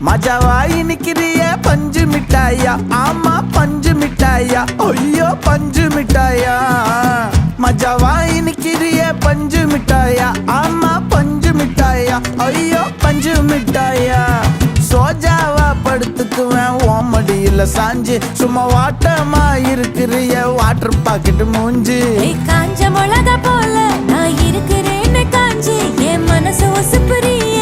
மஜாவாய் நிக்கிறிய பஞ்சு மிட்டாயா, ஆமா பஞ்சு மிட்டாயா, ஐயோ பஞ்சு மிட்டாயா. மஜாவாய் நிக்கிறிய பஞ்சு மிட்டாயா, ஆமா பஞ்சு மிட்டாயா, ஐயோ பஞ்சு மிட்டாயா. சோஜாவா படுத்துக்குவேன் ஓமடியில சாஞ்சு, சும்மா வாட்டமா இருக்கிறிய வாட்டர் பாக்கெட் மூஞ்சி. காஞ்ச மிளகா போல நான் இருக்கிறேன்னு காஞ்சி, என் மனசு ஒசுப்புறிய